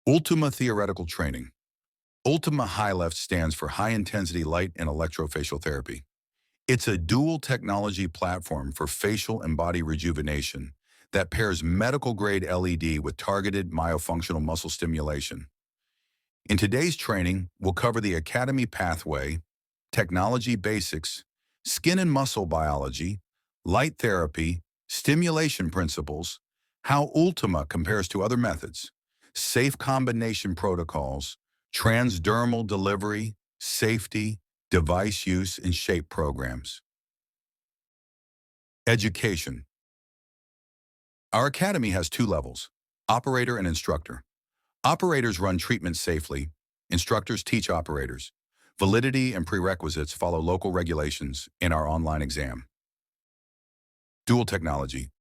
Ultima Theoretical Training. Ultima High Left stands for High Intensity Light and Electrofacial Therapy. It's a dual technology platform for facial and body rejuvenation that pairs medical-grade LED with targeted myofunctional muscle stimulation. In today's training, we'll cover the Academy pathway, technology basics, skin and muscle biology, light therapy, stimulation principles, how Ultima compares to other methods, safe combination protocols, transdermal delivery, safety, device use, and shape programs. Education. Our academy has two levels, operator and instructor. Operators run treatment safely. Instructors teach operators. Validity and prerequisites follow local regulations in our online exam. Dual technology.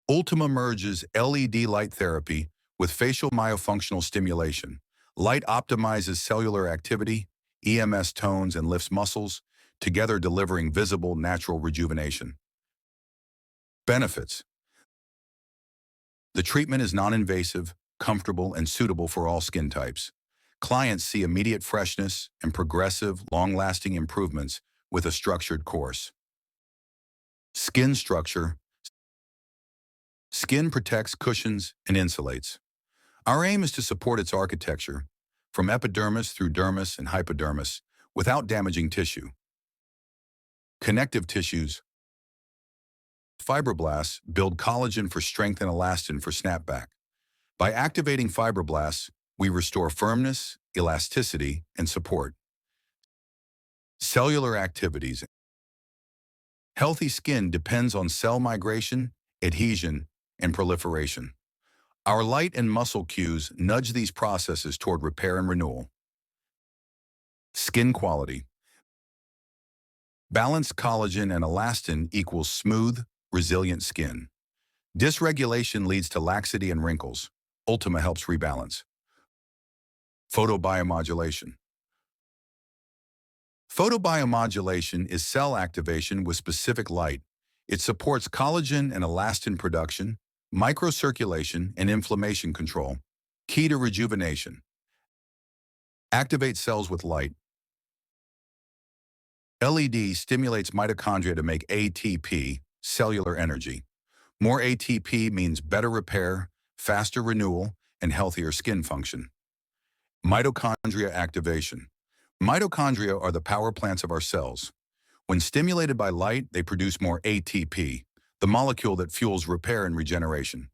Ultima merges LED light therapy with facial myofunctional stimulation. Light optimizes cellular activity, EMS tones, and lifts muscles, together delivering visible natural rejuvenation. Benefits. The treatment is non-invasive, comfortable, and suitable for all skin types. Clients see immediate freshness and progressive, long-lasting improvements with a structured course. Skin structure. Skin protects, cushions, and insulates. Our aim is to support its architecture, from epidermis through dermis and hypodermis, without damaging tissue. Connective tissues. Fibroblasts build collagen for strength and elastin for snapback. By activating fibroblasts, we restore firmness, elasticity, and support. Cellular activities. Healthy skin depends on cell migration, adhesion, and proliferation. Our light and muscle cues nudge these processes toward repair and renewal. Skin quality. Balanced collagen and elastin equals smooth, resilient skin. Dysregulation leads to laxity and wrinkles. Ultima helps rebalance. Photobiomodulation. Photobiomodulation is cell activation with specific light. It supports collagen and elastin production, microcirculation, and inflammation control. Key to rejuvenation. Activate cells with light. LED stimulates mitochondria to make ATP, cellular energy. More ATP means better repair, faster renewal, and healthier skin function. Mitochondria activation. Mitochondria are the power plants of our cells. When stimulated by light, they produce more ATP, the molecule that fuels repair and regeneration.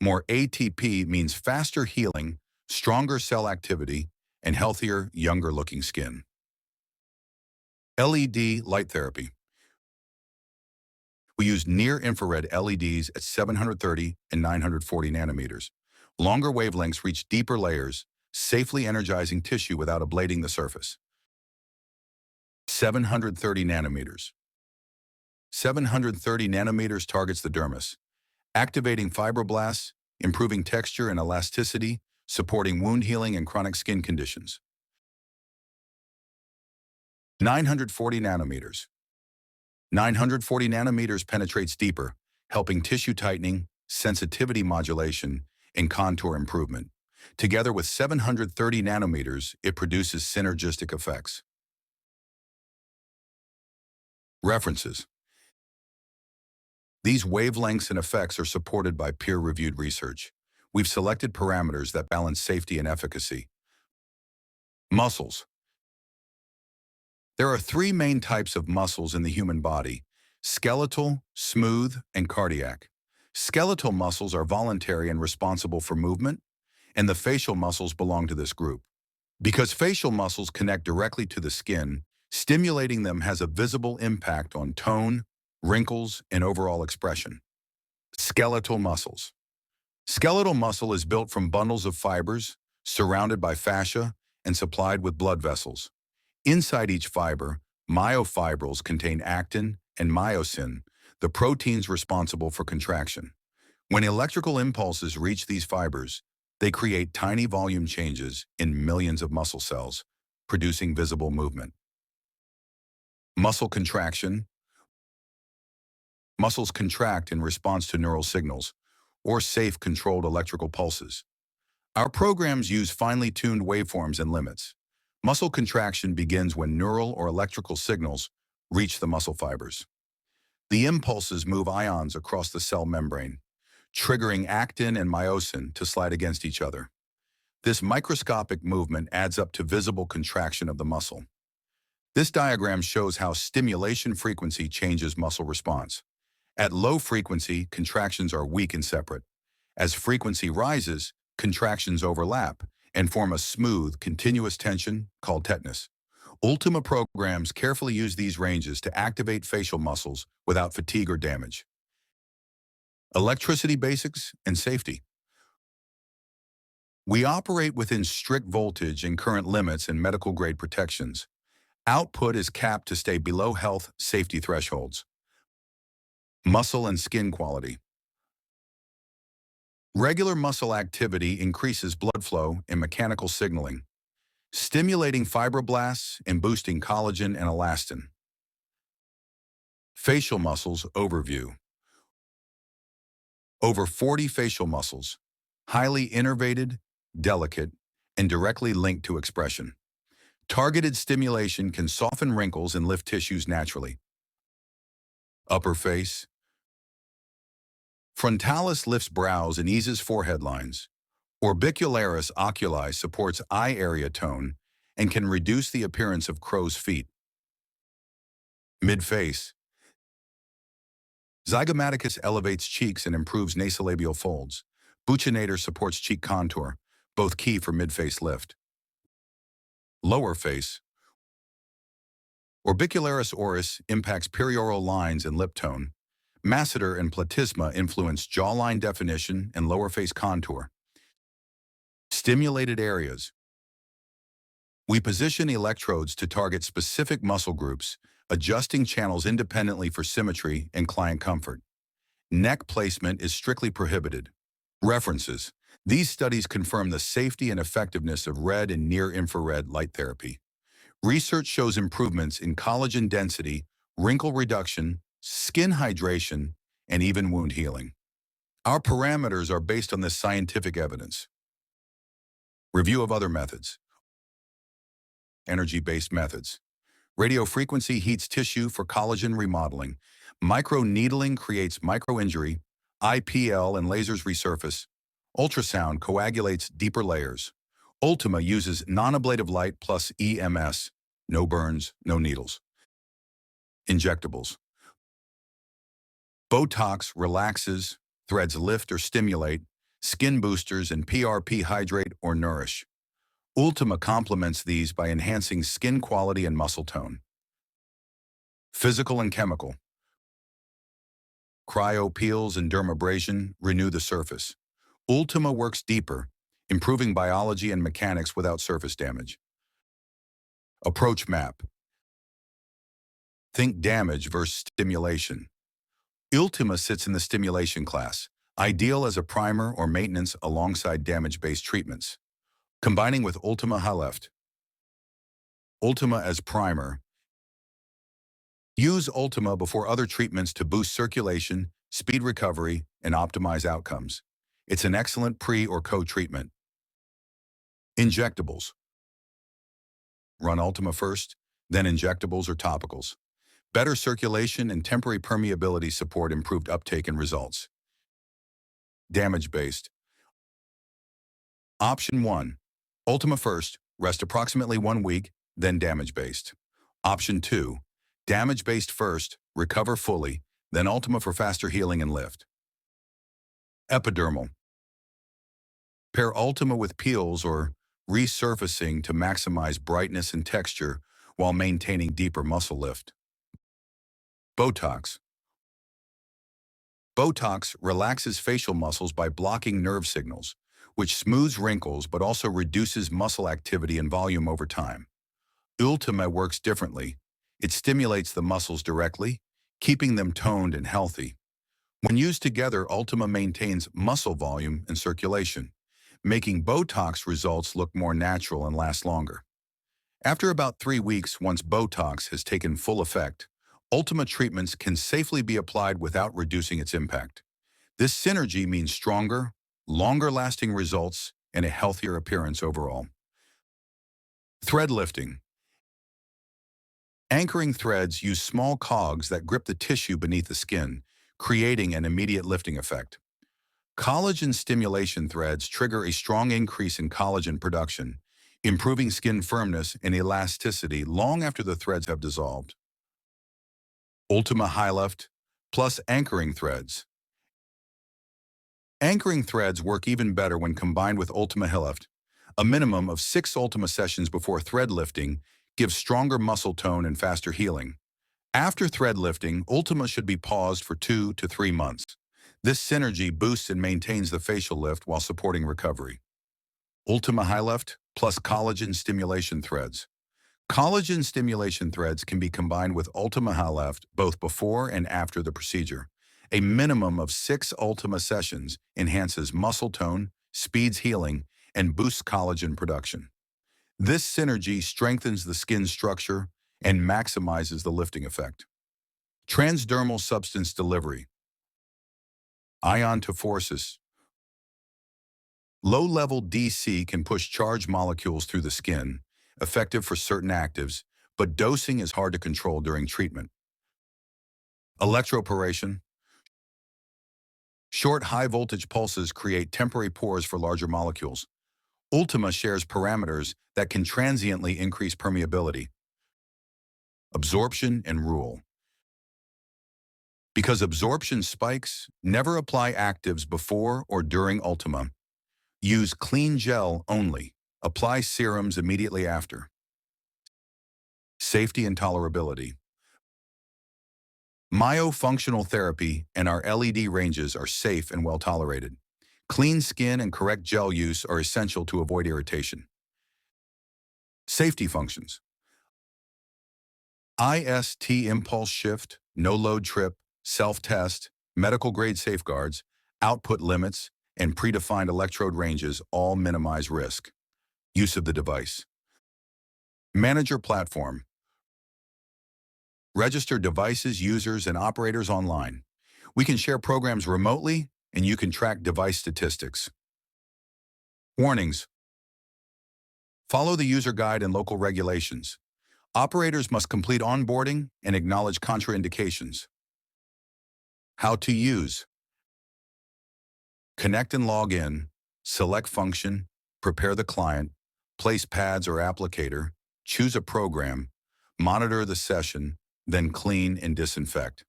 More ATP means faster healing, stronger cell activity, and healthier, younger-looking skin. LED light therapy. We use near-infrared LEDs at 730 and 940 nanometers. Longer wavelengths reach deeper layers, safely energizing tissue without ablating the surface. 730 nanometers. 730 nanometers targets the dermis, activating fibroblasts, improving texture and elasticity, supporting wound healing and chronic skin conditions. 940 nanometers. 940 nanometers penetrates deeper, helping tissue tightening, sensitivity modulation, and contour improvement. Together with 730 nanometers, it produces synergistic effects. References. These wavelengths and effects are supported by peer-reviewed research. We've selected parameters that balance safety and efficacy. Muscles. There are three main types of muscles in the human body: skeletal, smooth, and cardiac. Skeletal muscles are voluntary and responsible for movement, and the facial muscles belong to this group. Because facial muscles connect directly to the skin, stimulating them has a visible impact on tone, wrinkles, and overall expression. Skeletal muscles. Skeletal muscle is built from bundles of fibers, surrounded by fascia, and supplied with blood vessels. Inside each fiber, myofibrils contain actin and myosin, the proteins responsible for contraction. When electrical impulses reach these fibers, they create tiny volume changes in millions of muscle cells, producing visible movement. Muscle contraction. Muscles contract in response to neural signals, or safe controlled electrical pulses. Our programs use finely tuned waveforms and limits. Muscle contraction begins when neural or electrical signals reach the muscle fibers. The impulses move ions across the cell membrane, triggering actin and myosin to slide against each other. This microscopic movement adds up to visible contraction of the muscle. This diagram shows how stimulation frequency changes muscle response. At low frequency, contractions are weak and separate. As frequency rises, contractions overlap and form a smooth, continuous tension called tetanus. Ultima programs carefully use these ranges to activate facial muscles without fatigue or damage. Electricity basics and safety. We operate within strict voltage and current limits and medical-grade protections. Output is capped to stay below health safety thresholds. Muscle and skin quality. Regular muscle activity increases blood flow and mechanical signaling, stimulating fibroblasts and boosting collagen and elastin. Facial muscles overview. Over 40 facial muscles, highly innervated, delicate, and directly linked to expression. Targeted stimulation can soften wrinkles and lift tissues naturally. Upper face. Frontalis lifts brows and eases forehead lines. Orbicularis oculi supports eye area tone and can reduce the appearance of crow's feet. Mid-face. Zygomaticus elevates cheeks and improves nasolabial folds. Buccinator supports cheek contour, both key for mid-face lift. Lower face. Orbicularis oris impacts perioral lines and lip tone. Masseter and platysma influence jawline definition and lower face contour. Stimulated areas. We position electrodes to target specific muscle groups, adjusting channels independently for symmetry and client comfort. Neck placement is strictly prohibited. References. These studies confirm the safety and effectiveness of red and near-infrared light therapy. Research shows improvements in collagen density, wrinkle reduction, skin hydration, and even wound healing. Our parameters are based on this scientific evidence. Review of other methods. Energy-based methods. Radiofrequency heats tissue for collagen remodeling. Microneedling creates microinjury. IPL and lasers resurface. Ultrasound coagulates deeper layers. Ultima uses non-ablative light plus EMS. No burns, no needles. Injectables. Botox relaxes, threads lift or stimulate, skin boosters and PRP hydrate or nourish. Ultima complements these by enhancing skin quality and muscle tone. Physical and chemical. Cryopeels and dermabrasion renew the surface. Ultima works deeper, improving biology and mechanics without surface damage. Approach map. Think damage versus stimulation. Ultima sits in the stimulation class, ideal as a primer or maintenance alongside damage-based treatments. Combining with Ultima Haleft. Ultima as primer. Use Ultima before other treatments to boost circulation, speed recovery, and optimize outcomes. It's an excellent pre- or co-treatment. Injectables. Run Ultima first, then injectables or topicals. Better circulation and temporary permeability support improved uptake and results. Damage-based. Option 1. Ultima first, rest approximately 1 week, then damage-based. Option 2. Damage-based first, recover fully, then Ultima for faster healing and lift. Epidermal. Pair Ultima with peels or resurfacing to maximize brightness and texture while maintaining deeper muscle lift. Botox. Botox relaxes facial muscles by blocking nerve signals, which smooths wrinkles but also reduces muscle activity and volume over time. Ultima works differently. It stimulates the muscles directly, keeping them toned and healthy. When used together, Ultima maintains muscle volume and circulation, making Botox results look more natural and last longer. After about 3 weeks, once Botox has taken full effect, Ultima treatments can safely be applied without reducing its impact. This synergy means stronger, longer-lasting results and a healthier appearance overall. Thread lifting. Anchoring threads use small cogs that grip the tissue beneath the skin, creating an immediate lifting effect. Collagen stimulation threads trigger a strong increase in collagen production, improving skin firmness and elasticity long after the threads have dissolved. Ultima High Lift plus anchoring threads. Anchoring threads work even better when combined with Ultima High Lift. A minimum of 6 Ultima sessions before thread lifting gives stronger muscle tone and faster healing. After thread lifting, Ultima should be paused for 2 to 3 months. This synergy boosts and maintains the facial lift while supporting recovery. Ultima High Lift plus collagen stimulation threads. Collagen stimulation threads can be combined with Ultima High Lift both before and after the procedure. A minimum of 6 Ultima sessions enhances muscle tone, speeds healing, and boosts collagen production. This synergy strengthens the skin structure and maximizes the lifting effect. Transdermal substance delivery. Iontophoresis. Low-level DC can push charged molecules through the skin, effective for certain actives, but dosing is hard to control during treatment. Electroporation. Short high-voltage pulses create temporary pores for larger molecules. Ultima shares parameters that can transiently increase permeability. Absorption and rule. Because absorption spikes, never apply actives before or during Ultima. Use clean gel only. Apply serums immediately after. Safety and tolerability. Myofunctional therapy and our LED ranges are safe and well tolerated. Clean skin and correct gel use are essential to avoid irritation. Safety functions. IST impulse shift, no-load trip, self-test, medical-grade safeguards, output limits, and predefined electrode ranges all minimize risk. Use of the device. Manager platform. Register devices, users, and operators online. We can share programs remotely, and you can track device statistics. Warnings. Follow the user guide and local regulations. Operators must complete onboarding and acknowledge contraindications. How to use. Connect and log in, select function, prepare the client, place pads or applicator, choose a program, monitor the session, then clean and disinfect.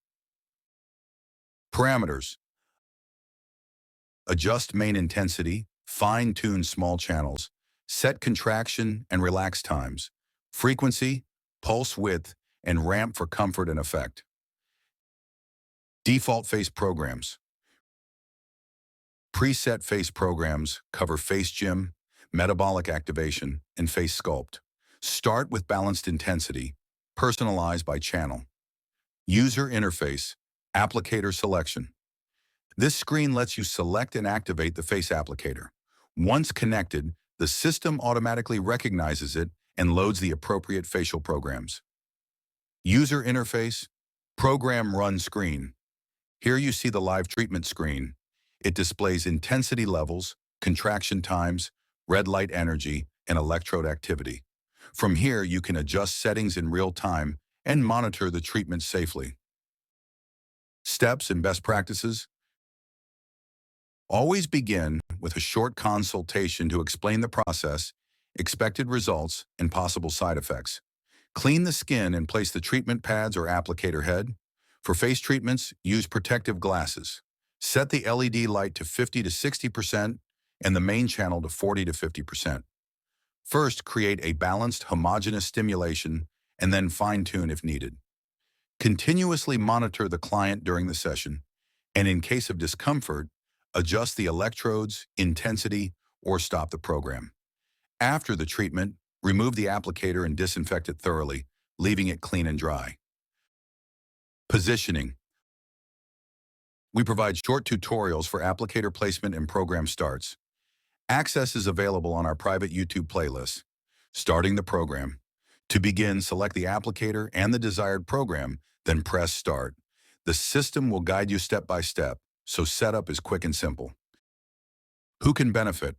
Parameters. Adjust main intensity, fine-tune small channels, set contraction and relax times, frequency, pulse width, and ramp for comfort and effect. Default face programs. Preset face programs cover face gym, metabolic activation, and face sculpt. Start with balanced intensity, personalized by channel. User interface, applicator selection. This screen lets you select and activate the face applicator. Once connected, the system automatically recognizes it and loads the appropriate facial programs. User interface, program run screen. Here you see the live treatment screen. It displays intensity levels, contraction times, red light energy, and electrode activity. From here, you can adjust settings in real time and monitor the treatment safely. Steps and best practices. Always begin with a short consultation to explain the process, expected results, and possible side effects. Clean the skin and place the treatment pads or applicator head. For face treatments, use protective glasses. Set the LED light to 50 to 60% and the main channel to 40 to 50%. First, create a balanced, homogeneous stimulation and then fine-tune if needed. Continuously monitor the client during the session, and in case of discomfort, adjust the electrodes, intensity, or stop the program. After the treatment, remove the applicator and disinfect it thoroughly, leaving it clean and dry. Positioning. We provide short tutorials for applicator placement and program starts. Access is available on our private YouTube playlist. Starting the program. To begin, select the applicator and the desired program, then press Start. The system will guide you step by step, so setup is quick and simple. Who can benefit?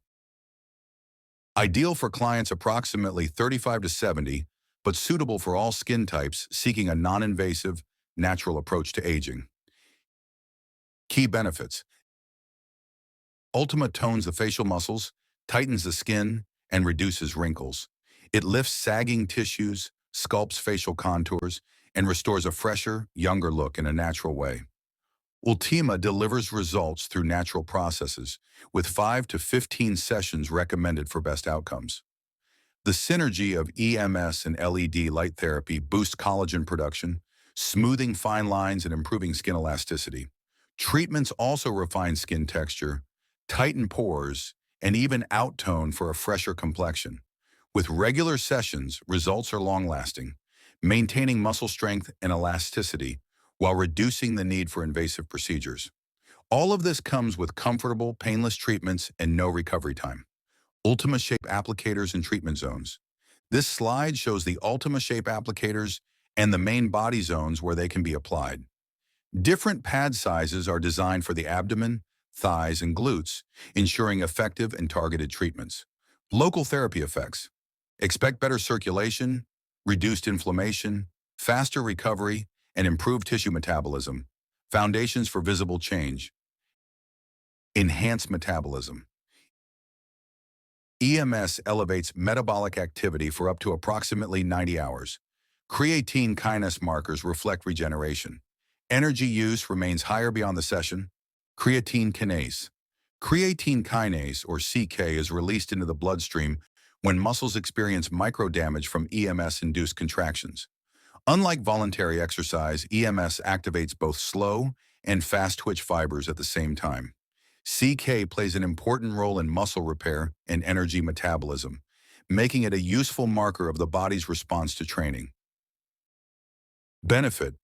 Ideal for clients approximately 35 to 70, but suitable for all skin types seeking a non-invasive, natural approach to aging. Key benefits. Ultima tones the facial muscles, tightens the skin, and reduces wrinkles. It lifts sagging tissues, sculpts facial contours, and restores a fresher, younger look in a natural way. Ultima delivers results through natural processes, with 5 to 15 sessions recommended for best outcomes. The synergy of EMS and LED light therapy boosts collagen production, smoothing fine lines and improving skin elasticity. Treatments also refine skin texture, tighten pores, and even outtone for a fresher complexion. With regular sessions, results are long-lasting, maintaining muscle strength and elasticity while reducing the need for invasive procedures. All of this comes with comfortable, painless treatments and no recovery time. Ultima Shape applicators and treatment zones. This slide shows the Ultima Shape applicators and the main body zones where they can be applied. Different pad sizes are designed for the abdomen, thighs, and glutes, ensuring effective and targeted treatments. Local therapy effects. Expect better circulation, reduced inflammation, faster recovery, and improved tissue metabolism. Foundations for visible change. Enhanced metabolism. EMS elevates metabolic activity for up to approximately 90 hours. Creatine kinase markers reflect regeneration. Energy use remains higher beyond the session. Creatine kinase. Creatine kinase, or CK, is released into the bloodstream when muscles experience microdamage from EMS-induced contractions. Unlike voluntary exercise, EMS activates both slow and fast-twitch fibers at the same time. CK plays an important role in muscle repair and energy metabolism, making it a useful marker of the body's response to training. Benefit.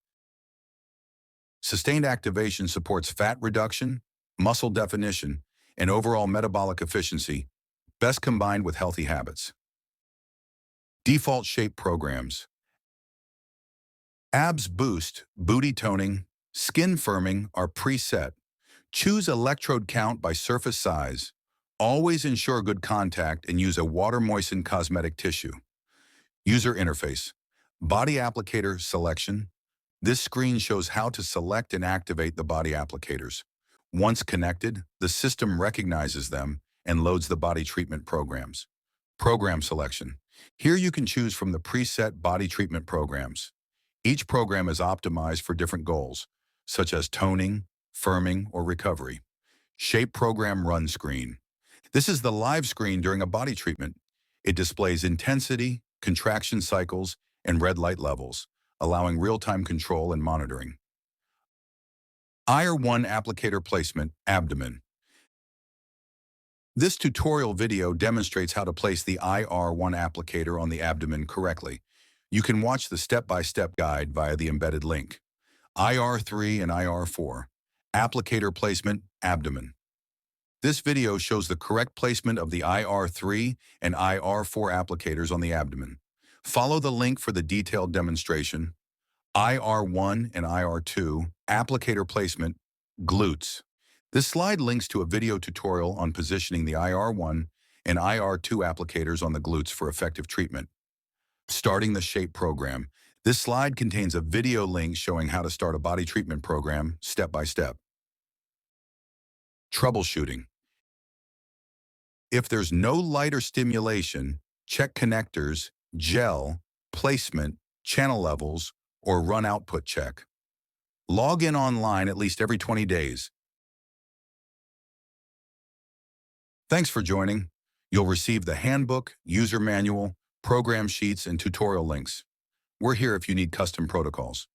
Sustained activation supports fat reduction, muscle definition, and overall metabolic efficiency, best combined with healthy habits. Default shape programs. Abs boost, booty toning, skin firming are preset. Choose electrode count by surface size. Always ensure good contact and use a water-moistened cosmetic tissue. User interface. Body applicator selection. This screen shows how to select and activate the body applicators. Once connected, the system recognizes them and loads the body treatment programs. Program selection. Here you can choose from the preset body treatment programs. Each program is optimized for different goals, such as toning, firming, or recovery. Shape Program Run Screen. This is the live screen during a body treatment. It displays intensity, contraction cycles, and red light levels, allowing real-time control and monitoring. IR1 Applicator Placement, Abdomen. This tutorial video demonstrates how to place the IR1 applicator on the abdomen correctly. You can watch the step-by-step guide via the embedded link. IR3 and IR4. Applicator Placement, Abdomen. This video shows the correct placement of the IR3 and IR4 applicators on the abdomen. Follow the link for the detailed demonstration. IR1 and IR2, applicator placement, glutes. This slide links to a video tutorial on positioning the IR1 and IR2 applicators on the glutes for effective treatment. Starting the Shape program. This slide contains a video link showing how to start a body treatment program step by step. Troubleshooting. If there's no light or stimulation, check connectors, gel, placement, channel levels, or run output check. Log in online at least every 20 days. Thanks for joining. You'll receive the handbook, user manual, program sheets, and tutorial links. We're here if you need custom protocols.